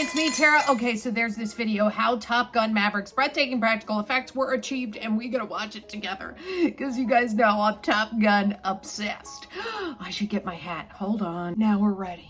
it's me, Tara. Okay, so there's this video, how Top Gun Maverick's breathtaking practical effects were achieved, and we're gonna watch it together, because you guys know I'm Top Gun obsessed. I should get my hat. Hold on. Now we're ready.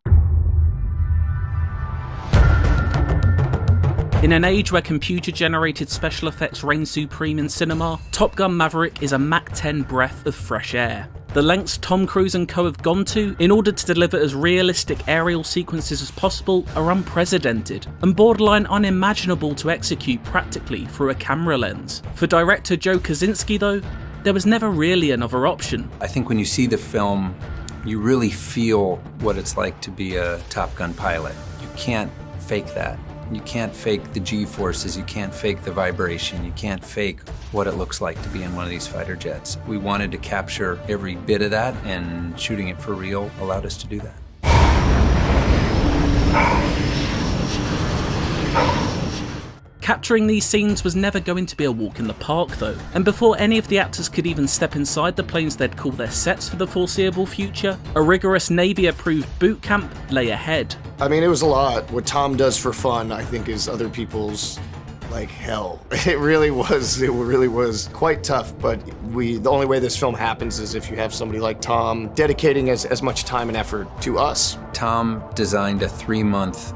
In an age where computer-generated special effects reign supreme in cinema, Top Gun Maverick is a Mach 10 breath of fresh air. The lengths Tom Cruise and co have gone to in order to deliver as realistic aerial sequences as possible are unprecedented, and borderline unimaginable to execute practically through a camera lens. For director Joe Kosinski though, there was never really another option. I think when you see the film, you really feel what it's like to be a Top Gun pilot. You can't fake that. You can't fake the G-forces, you can't fake the vibration, you can't fake what it looks like to be in one of these fighter jets. We wanted to capture every bit of that, and shooting it for real allowed us to do that. Capturing these scenes was never going to be a walk in the park though, and before any of the actors could even step inside the planes they'd call their sets for the foreseeable future, a rigorous Navy-approved boot camp lay ahead. I mean, it was a lot. What Tom does for fun, I think, is other people's, like, hell. It really was quite tough, but the only way this film happens is if you have somebody like Tom dedicating as much time and effort to us. Tom designed a 3-month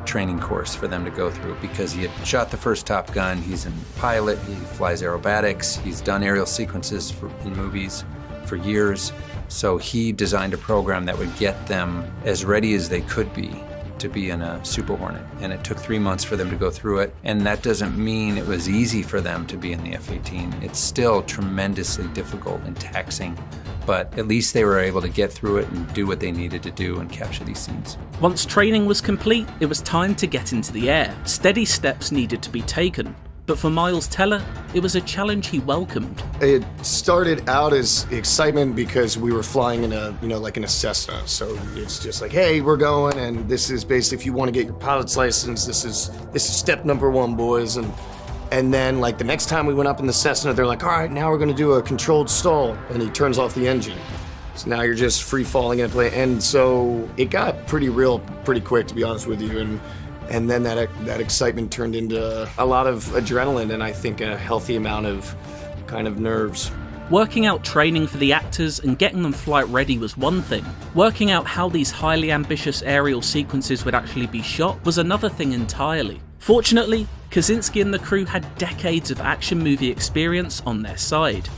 training course for them to go through because he had shot the first Top Gun, he's a pilot, he flies aerobatics, he's done aerial sequences in movies for years. So he designed a program that would get them as ready as they could be to be in a Super Hornet. And it took 3 months for them to go through it. And that doesn't mean it was easy for them to be in the F-18. It's still tremendously difficult and taxing, but at least they were able to get through it and do what they needed to do and capture these scenes. Once training was complete, it was time to get into the air. Steady steps needed to be taken. But for Miles Teller, it was a challenge he welcomed. It started out as excitement because we were flying in a, like in a Cessna. So it's just like, hey, we're going, and this is basically, if you want to get your pilot's license, this is step number 1, boys. And then, like, the next time we went up in the Cessna, they're like, all right, now we're gonna do a controlled stall, and he turns off the engine. So now you're just free falling in a plane. And so it got pretty real pretty quick, to be honest with you. And then that excitement turned into a lot of adrenaline and I think a healthy amount of kind of nerves. Working out training for the actors and getting them flight ready was one thing. Working out how these highly ambitious aerial sequences would actually be shot was another thing entirely. Fortunately, Kosinski and the crew had decades of action movie experience on their side.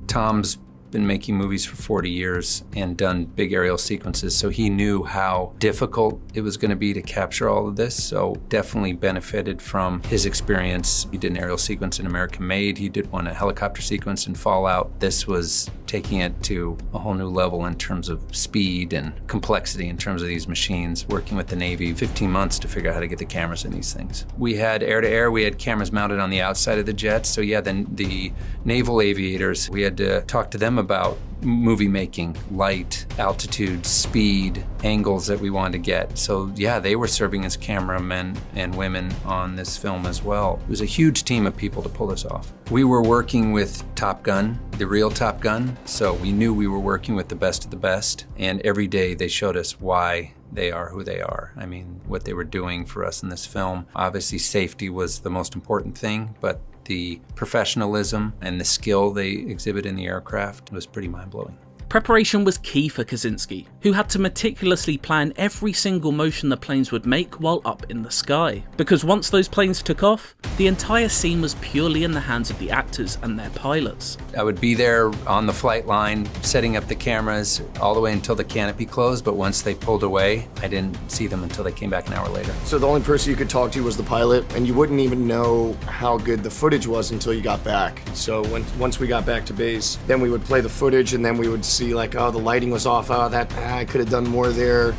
Tom's been making movies for 40 years and done big aerial sequences, so he knew how difficult it was going to be to capture all of this, so definitely benefited from his experience. He did an aerial sequence in American Made, he did a helicopter sequence in Fallout. This was taking it to a whole new level in terms of speed and complexity in terms of these machines, working with the Navy 15 months to figure out how to get the cameras in these things. We had air-to-air, we had cameras mounted on the outside of the jets, so yeah, then the naval aviators, we had to talk to them about movie making, light, altitude, speed, angles that we wanted to get. So yeah, they were serving as cameramen and women on this film as well. It was a huge team of people to pull this off. We were working with Top Gun, the real Top Gun, so we knew we were working with the best of the best, and every day they showed us why they are who they are. I mean, what they were doing for us in this film. Obviously, safety was the most important thing, but the professionalism and the skill they exhibit in the aircraft was pretty mind-blowing. Preparation was key for Kosinski, who had to meticulously plan every single motion the planes would make while up in the sky. Because once those planes took off, the entire scene was purely in the hands of the actors and their pilots. I would be there on the flight line, setting up the cameras all the way until the canopy closed, but once they pulled away, I didn't see them until they came back an hour later. So the only person you could talk to was the pilot, and you wouldn't even know how good the footage was until you got back. So once we got back to base, then we would play the footage, and then we would see like, oh, the lighting was off, I could have done more there.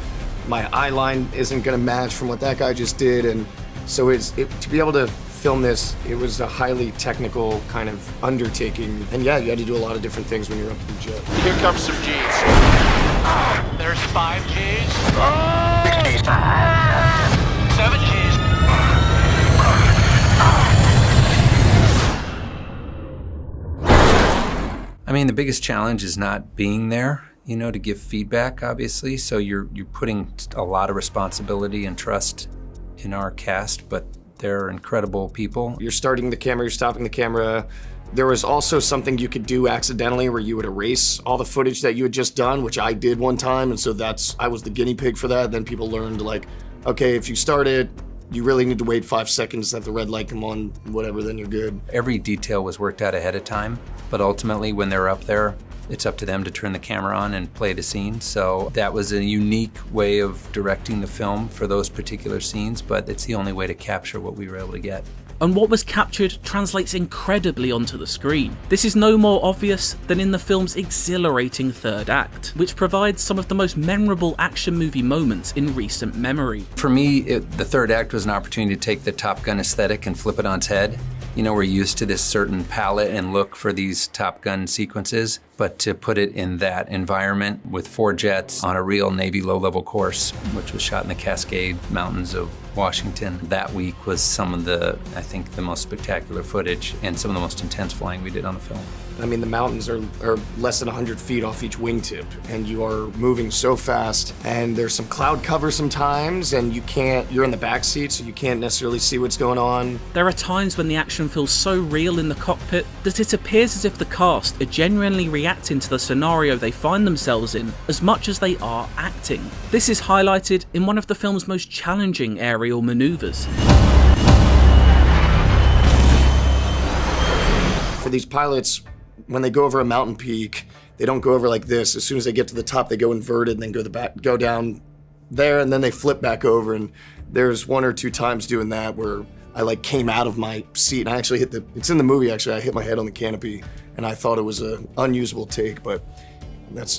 My eye line isn't gonna match from what that guy just did. And so to be able to film this, it was a highly technical kind of undertaking. And yeah, you had to do a lot of different things when you're up in the jet. Here comes some G's. There's 5 G's. 7 G's. I mean, the biggest challenge is not being there. you know, to give feedback, obviously. So you're putting a lot of responsibility and trust in our cast, but they're incredible people. You're starting the camera, you're stopping the camera. There was also something you could do accidentally where you would erase all the footage that you had just done, which I did one time, and so I was the guinea pig for that. Then people learned, like, okay, if you start it, you really need to wait 5 seconds, let the red light come on, whatever, then you're good. Every detail was worked out ahead of time, but ultimately when they're up there, it's up to them to turn the camera on and play the scene. So that was a unique way of directing the film for those particular scenes, but it's the only way to capture what we were able to get. And what was captured translates incredibly onto the screen. This is no more obvious than in the film's exhilarating third act, which provides some of the most memorable action movie moments in recent memory. For me, the third act was an opportunity to take the Top Gun aesthetic and flip it on its head. You know, we're used to this certain palette and look for these Top Gun sequences, but to put it in that environment with 4 jets on a real Navy low-level course, which was shot in the Cascade Mountains of Washington, that week was some of the, I think, the most spectacular footage and some of the most intense flying we did on the film. I mean, the mountains are less than 100 feet off each wingtip, and you are moving so fast, and there's some cloud cover sometimes, and you're in the back seat, so you can't necessarily see what's going on. There are times when the action feels so real in the cockpit that it appears as if the cast are genuinely reacting to the scenario they find themselves in as much as they are acting. This is highlighted in one of the film's most challenging aerial maneuvers. For these pilots, when they go over a mountain peak, they don't go over like this. As soon as they get to the top, they go inverted and then go down there, and then they flip back over. And there's 1 or 2 times doing that where I came out of my seat and I actually it's in the movie actually, I hit my head on the canopy and I thought it was an unusable take, but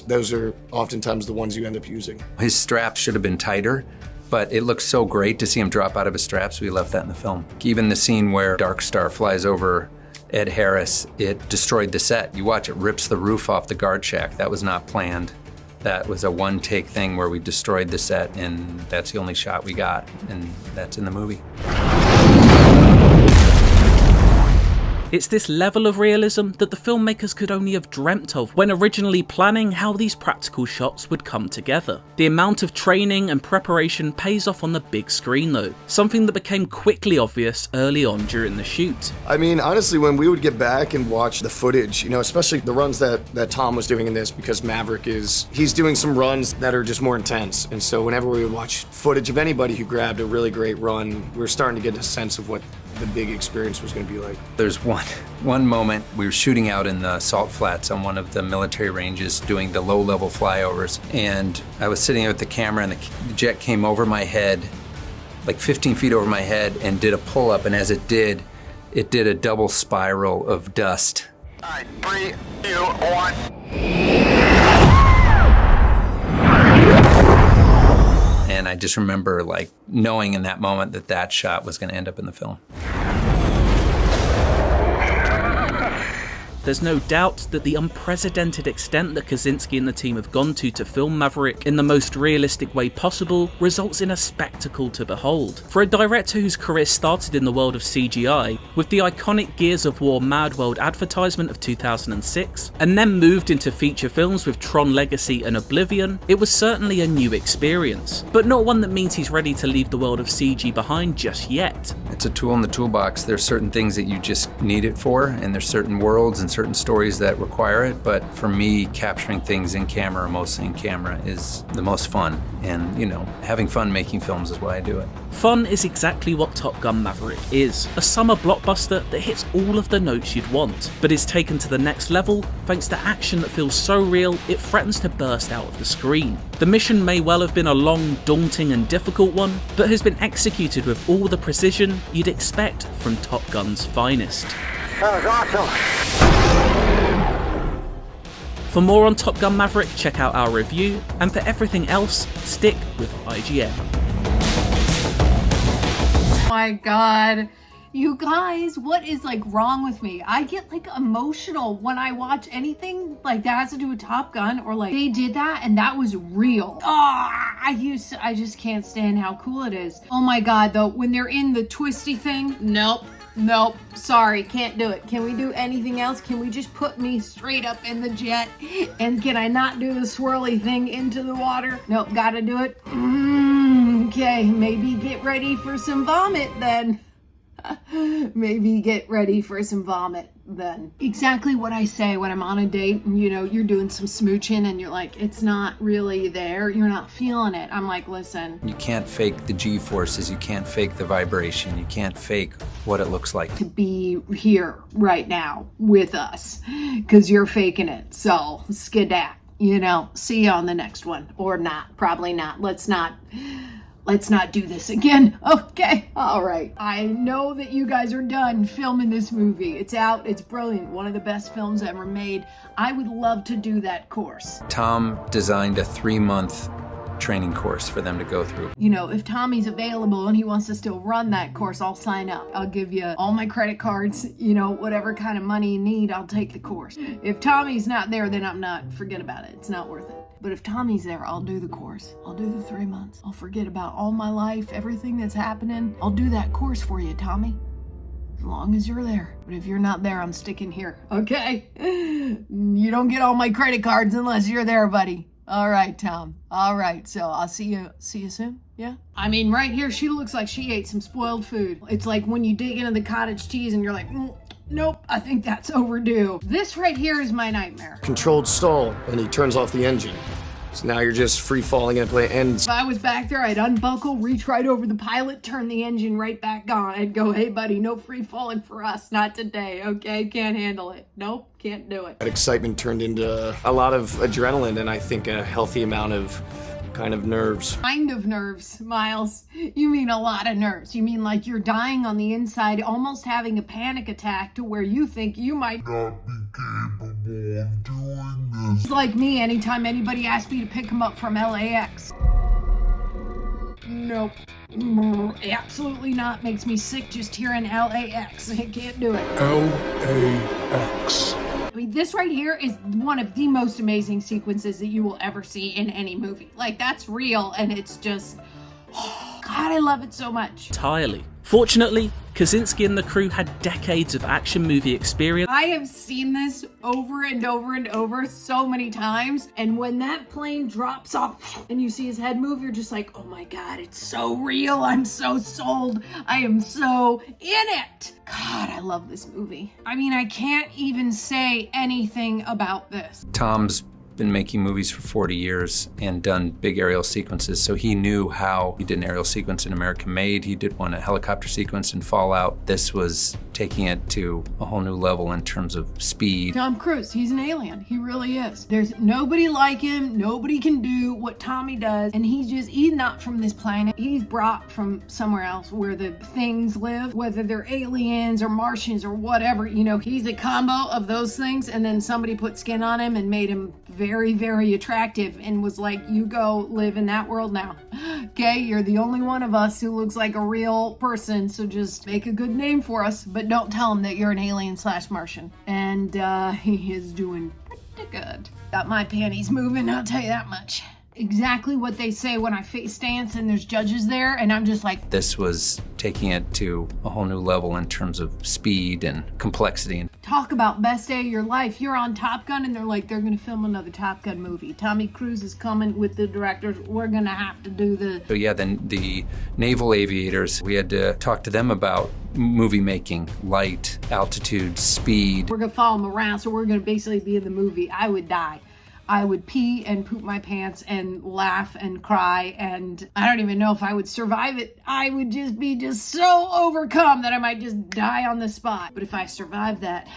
those are oftentimes the ones you end up using. His straps should have been tighter, but it looks so great to see him drop out of his straps, we left that in the film. Even the scene where Dark Star flies over Ed Harris, it destroyed the set. You watch, it rips the roof off the guard shack. That was not planned. That was a one-take thing where we destroyed the set, and that's the only shot we got, and that's in the movie. It's this level of realism that the filmmakers could only have dreamt of when originally planning how these practical shots would come together. The amount of training and preparation pays off on the big screen though, something that became quickly obvious early on during the shoot. I mean, honestly, when we would get back and watch the footage, you know, especially the runs that Tom was doing in this, because Maverick he's doing some runs that are just more intense. And so whenever we would watch footage of anybody who grabbed a really great run, we were starting to get a sense of what the big experience was going to be like. There's one moment we were shooting out in the salt flats on one of the military ranges doing the low-level flyovers, and I was sitting there with the camera and the jet came over my head, like 15 feet over my head, and did a pull-up, and as it did a double spiral of dust. All right, 3, 2, 1. And I just remember knowing in that moment that shot was going to end up in the film. There's no doubt that the unprecedented extent that Kosinski and the team have gone to film Maverick in the most realistic way possible results in a spectacle to behold. For a director whose career started in the world of CGI, with the iconic Gears of War Mad World advertisement of 2006, and then moved into feature films with Tron Legacy and Oblivion, it was certainly a new experience, but not one that means he's ready to leave the world of CG behind just yet. It's a tool in the toolbox. There's certain things that you just need it for, and there's certain worlds and certain stories that require it, but for me, capturing things in camera, mostly in camera, is the most fun. And, you know, having fun making films is why I do it. Fun is exactly what Top Gun Maverick is, a summer blockbuster that hits all of the notes you'd want, but is taken to the next level thanks to action that feels so real it threatens to burst out of the screen. The mission may well have been a long, daunting and difficult one, but has been executed with all the precision you'd expect from Top Gun's finest. That was awesome. For more on Top Gun Maverick, check out our review, and for everything else, stick with IGN. Oh my god. You guys, what is wrong with me? I get emotional when I watch anything that has to do with Top Gun, or they did that and that was real. I just can't stand how cool it is. Oh my god, though, when they're in the twisty thing, nope. Nope, sorry, can't do it. Can we do anything else? Can we just put me straight up in the jet? And can I not do the swirly thing into the water? Nope, gotta do it. Okay, maybe get ready for some vomit then. Maybe get ready for some vomit then. Exactly what I say when I'm on a date and, you know, you're doing some smooching and you're like, it's not really there. You're not feeling it. I'm like, listen. You can't fake the G-forces. You can't fake the vibration. You can't fake what it looks like. To be here right now with us because you're faking it. So skedat, you know, see you on the next one or not. Probably not. Let's not do this again. Okay. All right. I know that you guys are done filming this movie. It's out. It's brilliant. One of the best films ever made. I would love to do that course. Tom designed a 3-month training course for them to go through. You know, if Tommy's available and he wants to still run that course, I'll sign up. I'll give you all my credit cards, you know, whatever kind of money you need, I'll take the course. If Tommy's not there, then I'm not. Forget about it. It's not worth it. But if Tommy's there, I'll do the course. I'll do the 3 months. I'll forget about all my life, everything that's happening. I'll do that course for you, Tommy. As long as you're there. But if you're not there, I'm sticking here. Okay? You don't get all my credit cards unless you're there, buddy. All right, Tom. All right, so I'll see you soon. Yeah? I mean, right here, she looks like she ate some spoiled food. It's like when you dig into the cottage cheese and you're like, nope, I think that's overdue. This right here is my nightmare. Controlled stall, and he turns off the engine. So now you're just free falling and play. And If I was back there, I'd unbuckle, reach right over the pilot, turn the engine right back on. I'd go, hey, buddy, no free falling for us. Not today, okay? Can't handle it. Nope, can't do it. that excitement turned into a lot of adrenaline, and I think a healthy amount of kind of nerves. Kind of nerves, Miles. You mean a lot of nerves. You mean like you're dying on the inside, almost having a panic attack to where you think you might not be capable of doing this. It's like me anytime anybody asks me to pick them up from LAX. Nope. Absolutely not. Makes me sick just hearing LAX. I can't do it. LAX. I mean, this right here is one of the most amazing sequences that you will ever see in any movie. Like, that's real, and it's just... God, I love it so much. Entirely. Fortunately, Kaczynski and the crew had decades of action movie experience. I have seen this over and over and over so many times, and when that plane drops off and you see his head move, you're just like, oh my God, it's so real. I'm so sold. I am so in it. God, I love this movie. I mean, I can't even say anything about this. Tom's been making movies for 40 years and done big aerial sequences, so he knew how. He did an aerial sequence in American Made, he did one, a helicopter sequence in Fallout. This was taking it to a whole new level in terms of speed. Tom Cruise, he's an alien. He really is. There's nobody like him. Nobody can do what Tommy does. And he's not from this planet. He's brought from somewhere else where the things live, whether they're aliens or Martians or whatever. You know, he's a combo of those things. And then somebody put skin on him and made him very, very attractive and was like, you go live in that world now. Okay, you're the only one of us who looks like a real person. So just make a good name for us. But don't tell him that you're an alien/Martian. And he is doing pretty good. Got my panties moving, I'll tell you that much. Exactly what they say when I face dance and there's judges there, and I'm just like... This was taking it to a whole new level in terms of speed and complexity. Talk about best day of your life. You're on Top Gun and they're like, they're gonna film another Top Gun movie. Tommy Cruise is coming with the directors. We're gonna have to do the... So yeah, then the naval aviators, we had to talk to them about movie making, light, altitude, speed. We're gonna follow them around, so we're gonna basically be in the movie. I would die. I would pee and poop my pants and laugh and cry, and I don't even know if I would survive it. I would just be so overcome that I might just die on the spot. But if I survived that,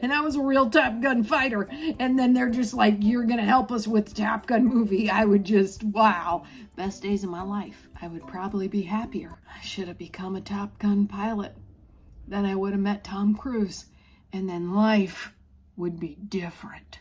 and I was a real Top Gun fighter, and then they're just like, you're gonna help us with the Top Gun movie, I would just, wow, best days of my life. I would probably be happier. I should have become a Top Gun pilot. Then I would have met Tom Cruise, and then life would be different.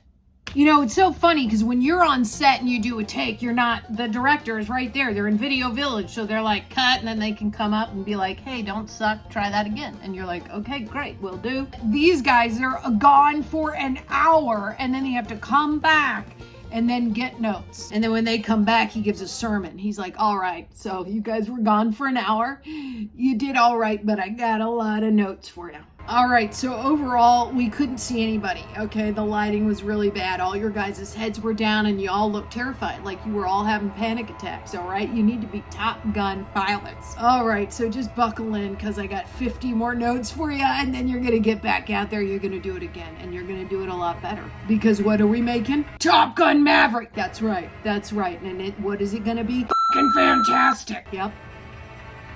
You know, it's so funny because when you're on set and you do a take, you're not, the director is right there. They're in Video Village. So they're like, cut, and then they can come up and be like, hey, don't suck, try that again. And you're like, okay, great, will do. These guys are gone for an hour and then they have to come back and then get notes. And then when they come back, he gives a sermon. He's like, all right, so you guys were gone for an hour. You did all right, but I got a lot of notes for you. All right, so overall, we couldn't see anybody, okay? The lighting was really bad. All your guys' heads were down and you all looked terrified, like you were all having panic attacks, all right? You need to be Top Gun pilots. All right, so just buckle in because I got 50 more notes for you, and then you're going to get back out there. You're going to do it again, and you're going to do it a lot better. Because what are we making? Top Gun Maverick! That's right. And what is it going to be? Fucking fantastic! Yep.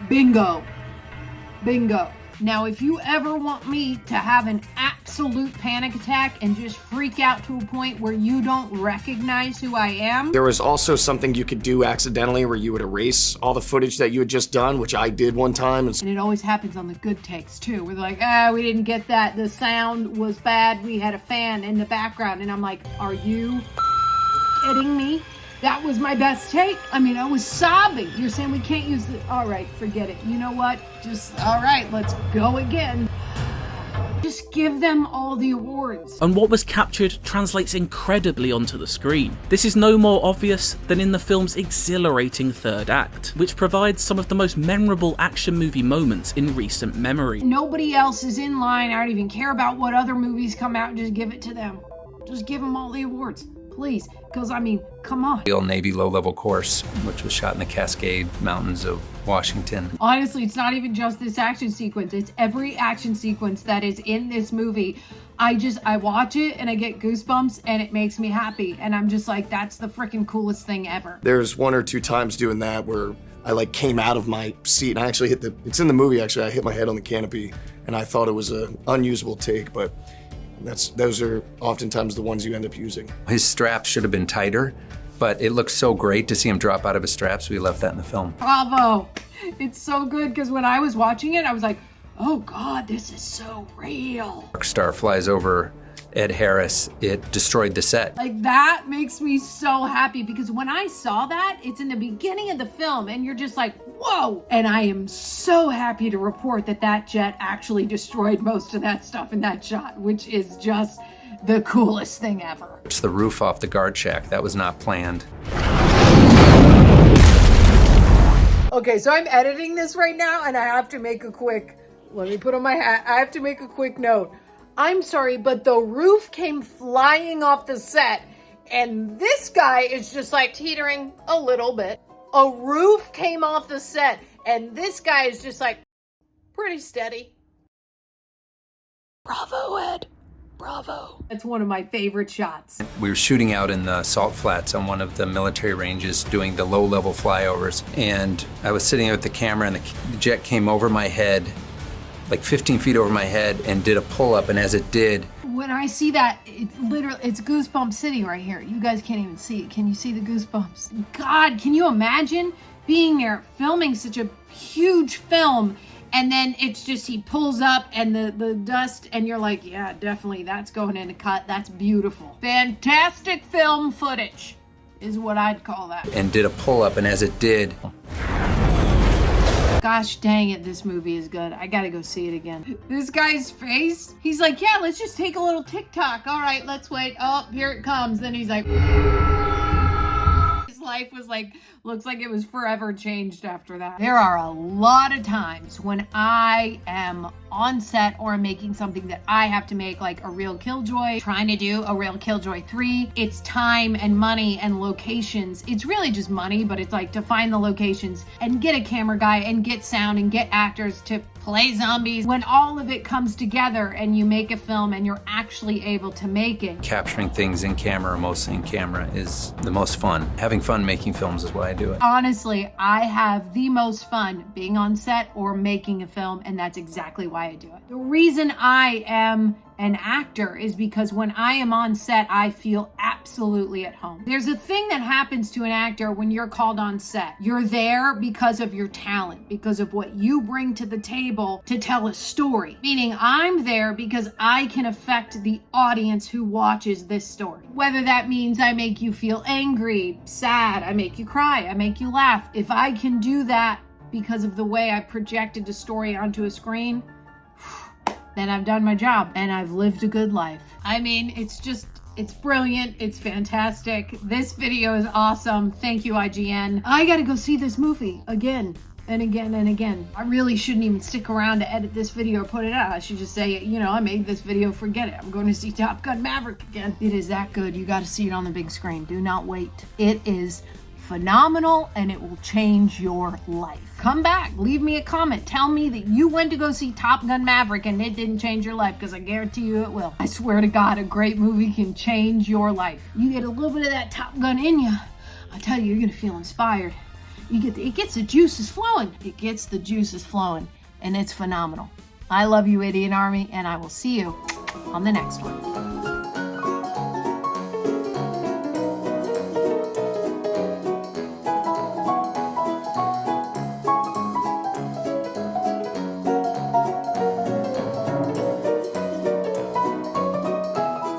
Bingo. Now, if you ever want me to have an absolute panic attack and just freak out to a point where you don't recognize who I am. There was also something you could do accidentally where you would erase all the footage that you had just done, which I did one time. And it always happens on the good takes too. We're like, we didn't get that. The sound was bad. We had a fan in the background. And I'm like, are you kidding me? That was my best take. I mean, I was sobbing. You're saying we can't use the... All right, forget it. You know what? All right, let's go again. Just give them all the awards. And what was captured translates incredibly onto the screen. This is no more obvious than in the film's exhilarating third act, which provides some of the most memorable action movie moments in recent memory. Nobody else is in line. I don't even care about what other movies come out. Just give it to them. Just give them all the awards. Please, because I mean, come on. The old Navy low-level course, which was shot in the Cascade Mountains of Washington. Honestly, it's not even just this action sequence. It's every action sequence that is in this movie. I watch it and I get goosebumps and it makes me happy. And I'm just like, that's the freaking coolest thing ever. There's one or two times doing that where I like came out of my seat and I actually it's in the movie actually, I hit my head on the canopy and I thought it was an unusable take, but those are oftentimes the ones you end up using. His straps should have been tighter, but it looks so great to see him drop out of his straps. We left that in the film. Bravo! It's so good because when I was watching it, I was like, oh God, this is so real. Star flies over Ed Harris. It destroyed the set. Like that makes me so happy because when I saw that, it's in the beginning of the film and you're just like, whoa! And I am so happy to report that jet actually destroyed most of that stuff in that shot, which is just the coolest thing ever. It's the roof off the guard shack. That was not planned. Okay, so I'm editing this right now and I have to make let me put on my hat. I have to make a quick note. I'm sorry, but the roof came flying off the set and this guy is just like teetering a little bit. A roof came off the set and this guy is just like pretty steady. Bravo, Ed. Bravo. That's one of my favorite shots. We were shooting out in the salt flats on one of the military ranges doing the low-level flyovers, and I was sitting there with the camera and the jet came over my head, like 15 feet over my head, and did a pull-up, and as it did... When I see that, it's Goosebumps City right here. You guys can't even see it. Can you see the goosebumps? God, can you imagine being there filming such a huge film and then it's just he pulls up and the dust and you're like, yeah, definitely that's going in a cut. That's beautiful. Fantastic film footage is what I'd call that. And did a pull-up, and as it did... Gosh dang it, this movie is good. I gotta go see it again. This guy's face, he's like, yeah, let's just take a little TikTok. All right, let's wait. Oh, here it comes. Then he's like... His life was like, looks like it was forever changed after that. There are a lot of times when I am on set or I'm making something that I have to make, like a Real Killjoy, trying to do a Real Killjoy 3. It's time and money and locations. It's really just money, but it's like to find the locations and get a camera guy and get sound and get actors to play zombies. When all of it comes together and you make a film and you're actually able to make it. Capturing things in camera, mostly in camera, is the most fun. Having fun making films is why I do it. Honestly, I have the most fun being on set or making a film, and that's exactly why I do it. The reason I am an actor is because when I am on set, I feel absolutely at home. There's a thing that happens to an actor when you're called on set. You're there because of your talent, because of what you bring to the table to tell a story. Meaning I'm there because I can affect the audience who watches this story. Whether that means I make you feel angry, sad, I make you cry, I make you laugh. If I can do that because of the way I projected a story onto a screen, then I've done my job and I've lived a good life. I mean, it's just It's brilliant. It's fantastic. This video is awesome. Thank you, IGN. I gotta go see this movie again and again and again. I really shouldn't even stick around to edit this video or put it out. I should just say, you know, I made this video, forget it. I'm going to see Top Gun Maverick again. It is that good. You got to see it on the big screen. Do not wait. It is phenomenal and it will change your life. Come back, leave me a comment. Tell me that you went to go see Top Gun Maverick and it didn't change your life, because I guarantee you it will. I swear to God, a great movie can change your life. You get a little bit of that Top Gun in you, I tell you, you're gonna feel inspired. It gets the juices flowing. It gets the juices flowing, and it's phenomenal. I love you, Idiot Army, and I will see you on the next one.